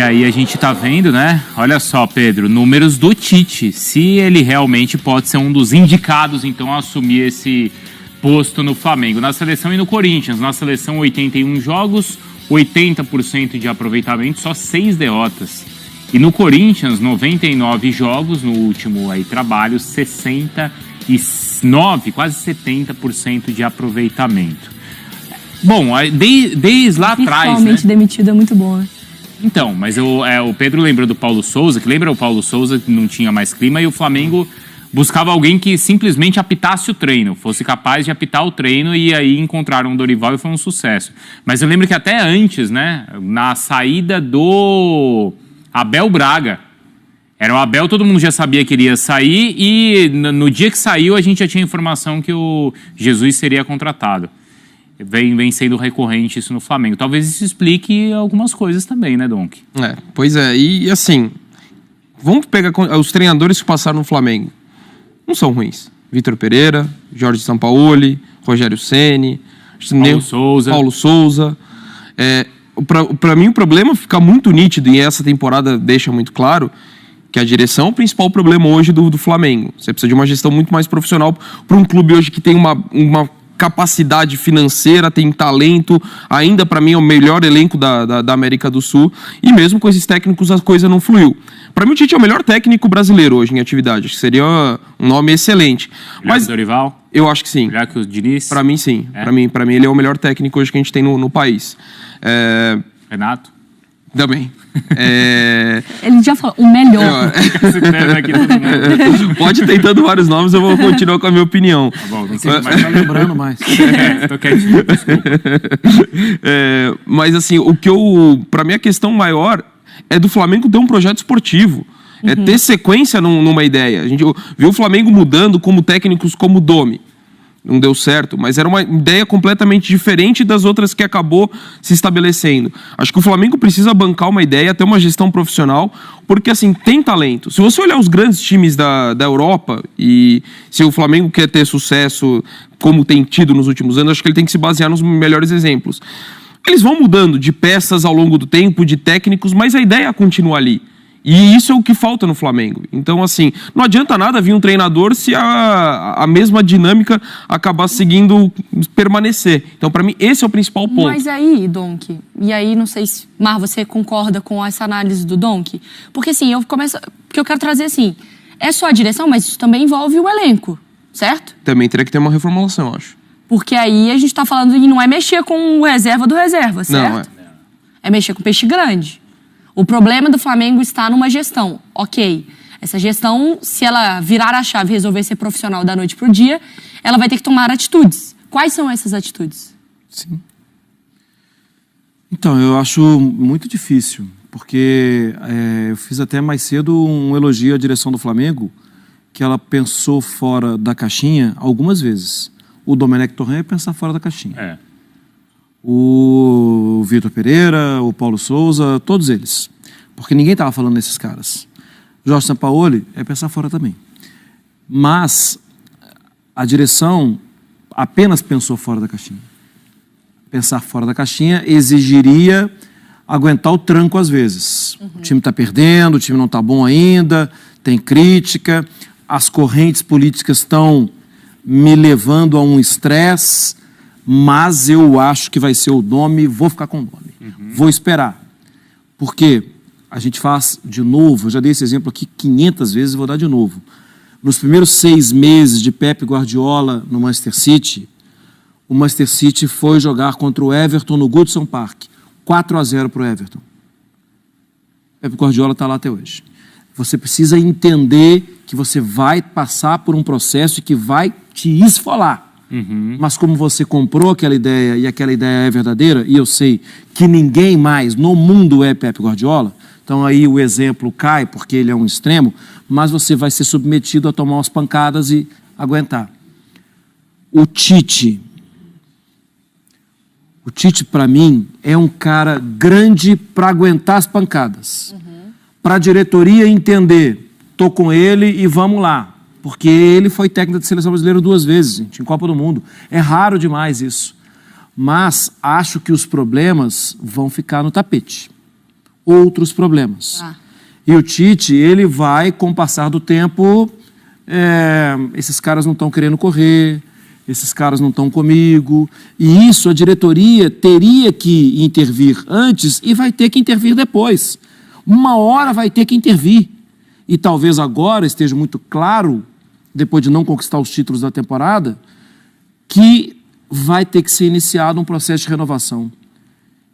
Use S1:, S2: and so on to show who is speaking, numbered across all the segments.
S1: aí a gente tá vendo, né? Olha só, Pedro, números do Tite. Se ele realmente pode ser um dos indicados, então, a assumir esse posto no Flamengo. Na seleção e no Corinthians. Na seleção, 81 jogos, 80% de aproveitamento, só 6 derrotas. E no Corinthians, 99 jogos, no último aí, trabalho, 69, quase 70% de aproveitamento. Bom, desde lá atrás, né?
S2: Principalmente demitido é muito bom, né?
S1: Então, mas o Pedro lembrou do Paulo Souza, que lembra o Paulo Souza que não tinha mais clima, e o Flamengo buscava alguém que simplesmente apitasse o treino, fosse capaz de apitar o treino, e aí encontraram o Dorival e foi um sucesso. Mas eu lembro que até antes, né, na saída do Abel Braga, era o Abel, todo mundo já sabia que ele ia sair, e no dia que saiu a gente já tinha informação que o Jesus seria contratado. Vem sendo recorrente isso no Flamengo. Talvez isso explique algumas coisas também, né, Donk?
S3: Pois é. E assim, vamos pegar os treinadores que passaram no Flamengo. Não são ruins. Vitor Pereira, Jorge Sampaoli, Rogério Ceni, Paulo Souza. Para mim o problema fica muito nítido, e essa temporada deixa muito claro, que a direção é o principal problema hoje do Flamengo. Você precisa de uma gestão muito mais profissional para um clube hoje que tem uma capacidade financeira, tem talento, ainda para mim é o melhor elenco da América do Sul, e mesmo com esses técnicos a coisa não fluiu. Para mim o Tite é o melhor técnico brasileiro hoje em atividade, acho que seria um nome excelente.
S1: Mas o Dorival?
S3: Eu acho que sim.
S1: Melhor que o Diniz?
S3: Para mim sim, para mim ele é o melhor técnico hoje que a gente tem no país.
S1: Renato?
S3: Também.
S2: Ele já falou, o melhor.
S3: Pode ir tentando vários nomes, eu vou continuar com a minha opinião.
S1: Tá bom, não sei mais, tá lembrando mais. Tô quietinho, desculpa.
S3: Mas assim, pra mim a questão maior é do Flamengo ter um projeto esportivo. É ter sequência numa ideia. A gente viu o Flamengo mudando como técnicos como o Domi. Não deu certo, mas era uma ideia completamente diferente das outras que acabou se estabelecendo. Acho que o Flamengo precisa bancar uma ideia, ter uma gestão profissional, porque assim, tem talento. Se você olhar os grandes times da Europa, e se o Flamengo quer ter sucesso como tem tido nos últimos anos, acho que ele tem que se basear nos melhores exemplos. Eles vão mudando de peças ao longo do tempo, de técnicos, mas a ideia continua ali. E isso é o que falta no Flamengo. Então, assim, não adianta nada vir um treinador se a mesma dinâmica acabar seguindo, permanecer. Então, para mim, esse é o principal ponto.
S2: Mas aí, Donk, e aí não sei se, Mar, você concorda com essa análise do Donk? Porque assim, porque eu quero trazer assim, é só a direção, mas isso também envolve o elenco, certo?
S3: Também teria que ter uma reformulação, eu acho.
S2: Porque aí a gente tá falando que não é mexer com o reserva do reserva, certo?
S3: Não,
S2: é mexer com peixe grande. O problema do Flamengo está numa gestão. Ok, essa gestão, se ela virar a chave e resolver ser profissional da noite pro dia, ela vai ter que tomar atitudes. Quais são essas atitudes?
S4: Sim. Então, eu acho muito difícil, porque eu fiz até mais cedo um elogio à direção do Flamengo, que ela pensou fora da caixinha algumas vezes. O Domenech Torrent é pensar fora da caixinha. O Vitor Pereira, o Paulo Souza, todos eles. Porque ninguém estava falando desses caras. Jorge Sampaoli é pensar fora também. Mas a direção apenas pensou fora da caixinha. Pensar fora da caixinha exigiria aguentar o tranco às vezes. O time está perdendo, o time não está bom ainda, tem crítica, as correntes políticas estão me levando a um estresse, mas eu acho que vai ser o Domi, vou ficar com o Domi. Vou esperar. Porque a gente faz de novo, eu já dei esse exemplo aqui 500 vezes e vou dar de novo. Nos primeiros 6 meses de Pep Guardiola no Manchester City, o Manchester City foi jogar contra o Everton no Goodson Park. 4-0 para o Everton. Pep Guardiola está lá até hoje. Você precisa entender que você vai passar por um processo que vai te esfolar. Mas como você comprou aquela ideia e aquela ideia é verdadeira, e eu sei que ninguém mais no mundo é Pep Guardiola, então aí o exemplo cai porque ele é um extremo, mas você vai ser submetido a tomar umas pancadas e aguentar. O Tite para mim é um cara grande para aguentar as pancadas, para a diretoria entender, tô com ele e vamos lá. Porque ele foi técnico da seleção brasileira 2 vezes, gente, em Copa do Mundo. É raro demais isso. Mas acho que os problemas vão ficar no tapete. outros problemas. E o Tite, ele vai, com o passar do tempo, esses caras não estão querendo correr, esses caras não estão comigo, e isso a diretoria teria que intervir antes e vai ter que intervir depois. Uma hora vai ter que intervir. E talvez agora esteja muito claro, depois de não conquistar os títulos da temporada, que vai ter que ser iniciado um processo de renovação.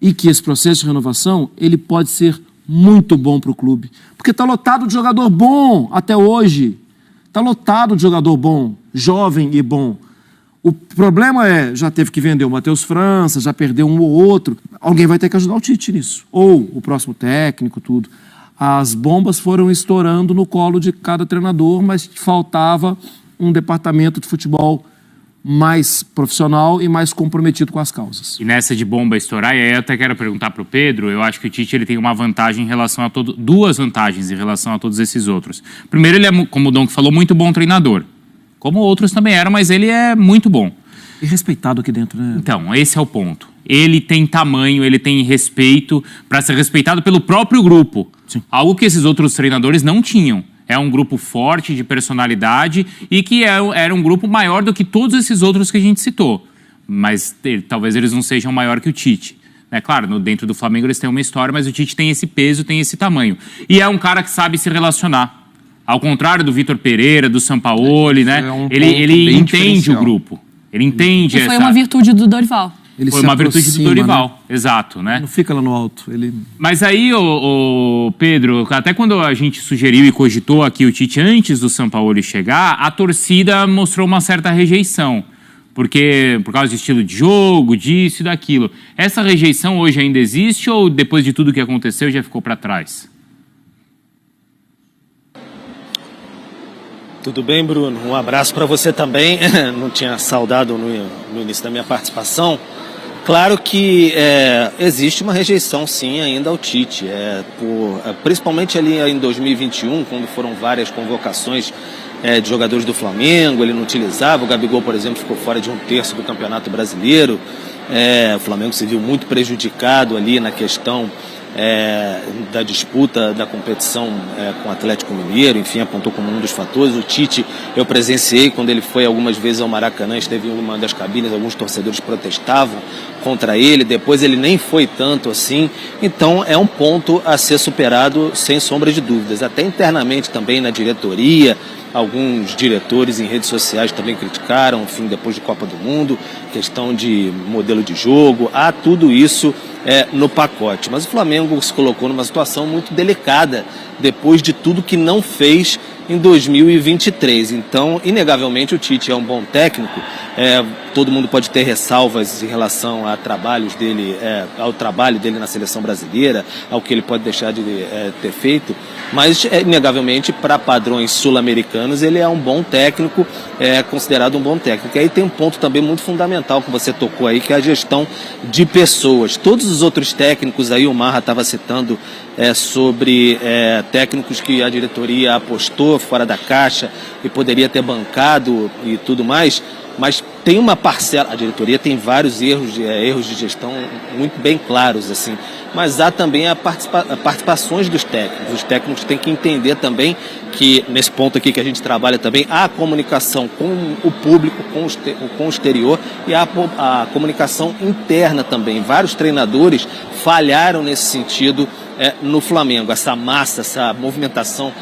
S4: E que esse processo de renovação, ele pode ser muito bom para o clube. Porque está lotado de jogador bom até hoje. Está lotado de jogador bom, jovem e bom. O problema já teve que vender o Matheus França, já perdeu um ou outro. Alguém vai ter que ajudar o Tite nisso. Ou o próximo técnico, tudo. As bombas foram estourando no colo de cada treinador, mas faltava um departamento de futebol mais profissional e mais comprometido com as causas.
S1: E nessa de bomba estourar, e aí eu até quero perguntar para o Pedro, eu acho que o Tite ele tem uma vantagem em relação a duas vantagens em relação a todos esses outros. Primeiro, ele é, como o Donk falou, muito bom treinador. Como outros também eram, mas ele é muito bom.
S4: E respeitado aqui dentro, né?
S1: Então, esse é o ponto. Ele tem tamanho, ele tem respeito para ser respeitado pelo próprio grupo.
S4: Sim.
S1: Algo que esses outros treinadores não tinham. É um grupo forte, de personalidade, e que era um grupo maior do que todos esses outros que a gente citou. Mas talvez eles não sejam maior que o Tite. Claro, dentro do Flamengo eles têm uma história, mas o Tite tem esse peso, tem esse tamanho. E é um cara que sabe se relacionar. Ao contrário do Vitor Pereira, do Sampaoli, né? Ele entende o grupo. Ele entende
S2: essa... foi uma virtude do Dorival.
S1: Foi uma virtude do Dorival, né? Exato, né?
S4: Não fica lá no alto.
S1: Mas aí, o Pedro, até quando a gente sugeriu e cogitou aqui o Tite antes do Sampaoli chegar, a torcida mostrou uma certa rejeição. Porque, por causa de estilo de jogo, disso e daquilo. Essa rejeição hoje ainda existe ou depois de tudo que aconteceu já ficou para trás?
S5: Tudo bem, Bruno? Um abraço para você também. Não tinha saudado no início da minha participação. Claro que existe uma rejeição, sim, ainda ao Tite. Principalmente ali em 2021, quando foram várias convocações de jogadores do Flamengo, ele não utilizava. O Gabigol, por exemplo, ficou fora de 1/3 do Campeonato Brasileiro. O Flamengo se viu muito prejudicado ali na questão da disputa da competição com o Atlético Mineiro, enfim, apontou como um dos fatores. O Tite, eu presenciei quando ele foi algumas vezes ao Maracanã, esteve em uma das cabines, alguns torcedores protestavam contra ele, depois ele nem foi tanto assim, então é um ponto a ser superado sem sombra de dúvidas, até internamente também na diretoria. Alguns diretores em redes sociais também criticaram, enfim, depois de Copa do Mundo, questão de modelo de jogo, há tudo isso no pacote. Mas o Flamengo se colocou numa situação muito delicada depois de tudo que não fez em 2023. Então, inegavelmente, o Tite é um bom técnico. Todo mundo pode ter ressalvas em relação a trabalhos dele, ao trabalho dele na seleção brasileira, ao que ele pode deixar de ter feito, mas, inegavelmente, para padrões sul-americanos, ele é um bom técnico, é considerado um bom técnico. E aí tem um ponto também muito fundamental que você tocou aí, que é a gestão de pessoas. Todos os outros técnicos aí, o Marra estava citando sobre técnicos que a diretoria apostou fora da caixa e poderia ter bancado e tudo mais, mas tem uma parcela, a diretoria tem vários erros de gestão muito bem claros, assim, mas há também participações dos técnicos. Os técnicos têm que entender também que, nesse ponto aqui que a gente trabalha também, há a comunicação com o público, com o exterior, e há a comunicação interna também. Vários treinadores falharam nesse sentido no Flamengo, essa massa, essa movimentação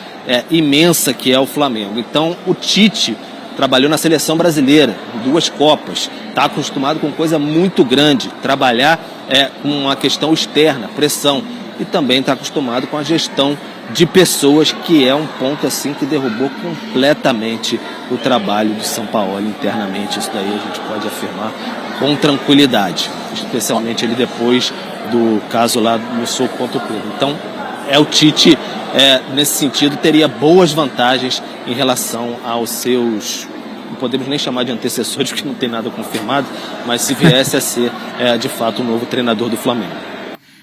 S5: imensa que é o Flamengo. Então, o Tite trabalhou na seleção brasileira, em 2 Copas, está acostumado com coisa muito grande, trabalhar com uma questão externa, pressão, e também está acostumado com a gestão de pessoas, que é um ponto assim que derrubou completamente o trabalho de Sampaoli internamente. Isso daí a gente pode afirmar com tranquilidade, especialmente ele depois do caso lá no Sul contra o Clube. Então, o Tite, nesse sentido, teria boas vantagens em relação aos seus, não podemos nem chamar de antecessores, porque não tem nada confirmado, mas se viesse a ser, de fato, o novo treinador do Flamengo.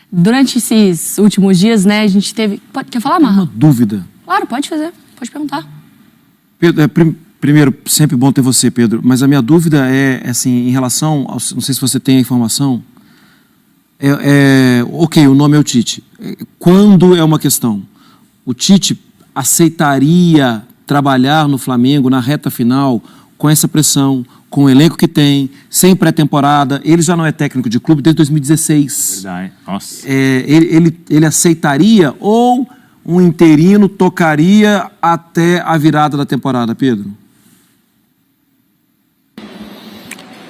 S2: Durante esses últimos dias, né, a gente teve... Quer falar, Marra?
S4: Uma dúvida.
S2: Claro, pode fazer, pode perguntar.
S4: Pedro, primeiro, sempre bom ter você, Pedro, mas a minha dúvida é, assim, em relação, não sei se você tem a informação, Ok, o nome é o Tite. Quando é uma questão, o Tite aceitaria trabalhar no Flamengo na reta final com essa pressão, com o elenco que tem, sem pré-temporada? Ele já não é técnico de clube desde 2016.
S1: Verdade. Nossa.
S4: Ele aceitaria ou um interino tocaria até a virada da temporada, Pedro?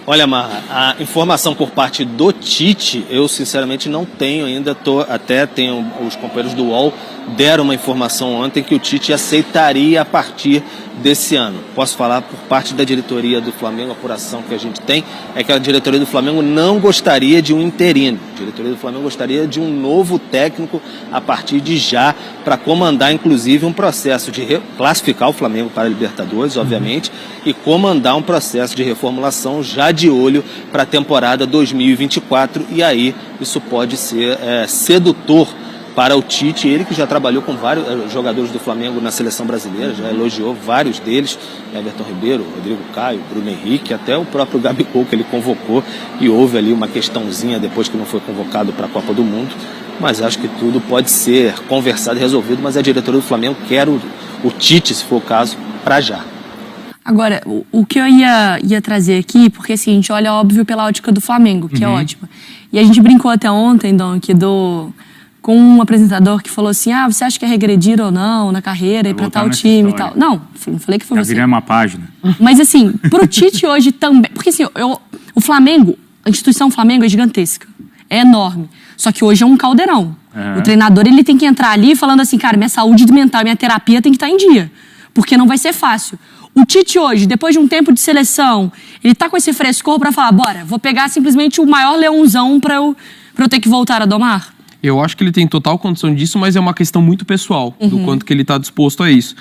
S5: Olha, Marra, a informação por parte do Tite, eu sinceramente não tenho ainda, até tenho os companheiros do UOL deram uma informação ontem que o Tite aceitaria a partir desse ano. Posso falar por parte da diretoria do Flamengo, a apuração que a gente tem é que a diretoria do Flamengo não gostaria de um interino. A diretoria do Flamengo gostaria de um novo técnico a partir de já, para comandar inclusive um processo de classificar o Flamengo para a Libertadores, obviamente, e comandar um processo de reformulação já de olho para a temporada 2024, e aí isso pode ser sedutor para o Tite, ele que já trabalhou com vários jogadores do Flamengo na seleção brasileira, já elogiou vários deles, Everton Ribeiro, Rodrigo Caio, Bruno Henrique, até o próprio Gabigol que ele convocou, e houve ali uma questãozinha depois que não foi convocado para a Copa do Mundo, mas acho que tudo pode ser conversado e resolvido, mas a diretoria do Flamengo quer o Tite, se for o caso, para já.
S2: Agora, o que eu ia trazer aqui, porque assim, a gente olha óbvio pela ótica do Flamengo, que é ótima, e a gente brincou até ontem, Dom, com um apresentador que falou assim, você acha que é regredir ou não na carreira e pra tal time e tal. Não falei que foi você.
S1: Já virei uma página.
S2: Mas assim, pro Tite hoje também, porque assim, o Flamengo, a instituição Flamengo é gigantesca, é enorme, só que hoje é um caldeirão. O treinador, ele tem que entrar ali falando assim, cara, minha saúde mental, minha terapia tem que estar em dia, porque não vai ser fácil. O Tite hoje, depois de um tempo de seleção, ele tá com esse frescor pra falar, bora, vou pegar simplesmente o maior leãozão pra eu ter que voltar a domar?
S3: Eu acho que ele tem total condição disso, mas é uma questão muito pessoal, do quanto que ele está disposto a isso.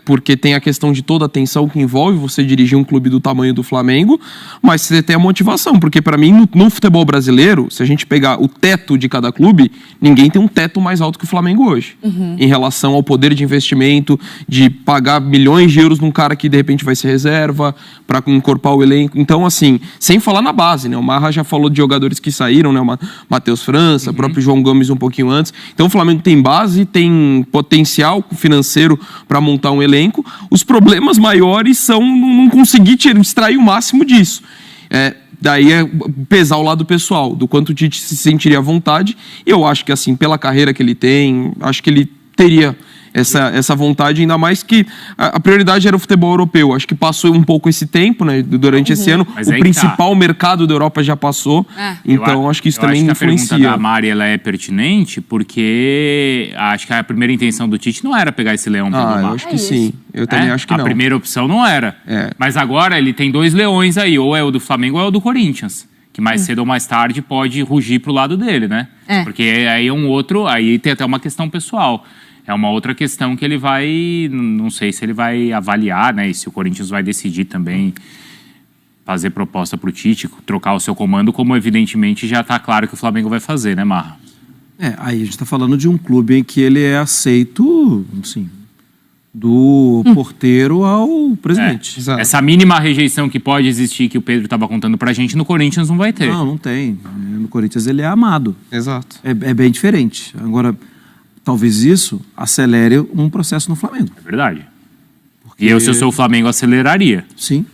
S3: Porque tem a questão de toda a tensão que envolve você dirigir um clube do tamanho do Flamengo, mas você tem a motivação, porque para mim, no futebol brasileiro, se a gente pegar o teto de cada clube, ninguém tem um teto mais alto que o Flamengo hoje. Em relação ao poder de investimento, de pagar milhões de euros num cara que de repente vai ser reserva, para incorporar o elenco. Então, assim, sem falar na base, né? O Marra já falou de jogadores que saíram, né? O Matheus França, o próprio João Gomes um pouquinho antes. Então o Flamengo tem base, tem potencial financeiro para montar um elenco. Os problemas maiores são não conseguir extrair o máximo disso. Daí é pesar o lado pessoal, do quanto o Tite se sentiria à vontade. E eu acho que, assim, pela carreira que ele tem, acho que ele teria essa vontade, ainda mais que a prioridade era o futebol europeu. Acho que passou um pouco esse tempo, né, durante esse ano.
S1: Mas
S3: o principal mercado da Europa já passou, então acho que isso também influencia.
S1: A pergunta da Mari, ela é pertinente, porque acho que a primeira intenção do Tite não era pegar esse leão para domar.
S3: Eu acho que sim. Eu também acho que não.
S1: A primeira opção não era. Mas agora ele tem 2 leões aí, ou é o do Flamengo ou é o do Corinthians, que mais cedo ou mais tarde pode rugir pro lado dele, né? Porque aí é um outro, aí tem até uma questão pessoal. É uma outra questão que ele vai, não sei se ele vai avaliar, né? E se o Corinthians vai decidir também fazer proposta para o Tite, trocar o seu comando, como evidentemente já está claro que o Flamengo vai fazer, né, Marra?
S4: Aí a gente está falando de um clube em que ele é aceito, assim, do porteiro ao presidente.
S1: Essa mínima rejeição que pode existir, que o Pedro estava contando pra gente, no Corinthians não vai ter.
S4: Não tem. No Corinthians ele é amado.
S3: Exato.
S4: É bem diferente. Agora, talvez isso acelere um processo no Flamengo.
S1: É verdade. Porque... E eu, se eu sou o Flamengo, aceleraria.
S4: Sim,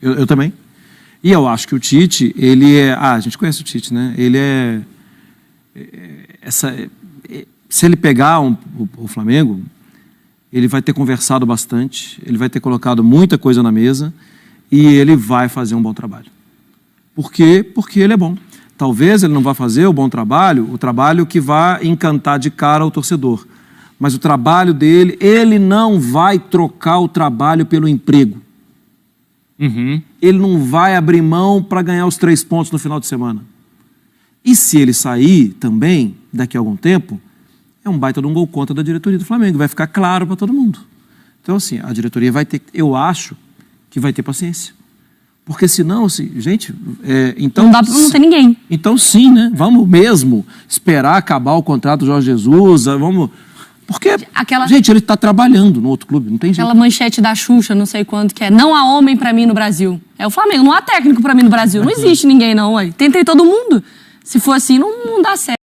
S4: eu também. E eu acho que o Tite, ele é... a gente conhece o Tite, né? Ele se ele pegar o Flamengo, ele vai ter conversado bastante, ele vai ter colocado muita coisa na mesa e ele vai fazer um bom trabalho. Por quê? Porque ele é bom. Talvez ele não vá fazer o trabalho que vai encantar de cara o torcedor. Mas o trabalho dele, ele não vai trocar o trabalho pelo emprego. Ele não vai abrir mão para ganhar os 3 pontos no final de semana. E se ele sair também, daqui a algum tempo, é um baita de um gol contra da diretoria do Flamengo. Vai ficar claro para todo mundo. Então, assim, a diretoria vai ter, eu acho, que vai ter paciência. Porque senão, assim, gente... então,
S2: não dá pra não ter ninguém.
S4: Então, sim, né? Vamos mesmo esperar acabar o contrato do Jorge Jesus, vamos... Porque, gente, ele está trabalhando no outro clube, não tem jeito.
S2: Aquela manchete da Xuxa, não sei quanto, que é não há homem pra mim no Brasil. É o Flamengo, não há técnico pra mim no Brasil. Não existe ninguém, não, ué. Tentei todo mundo. Se for assim, não dá certo.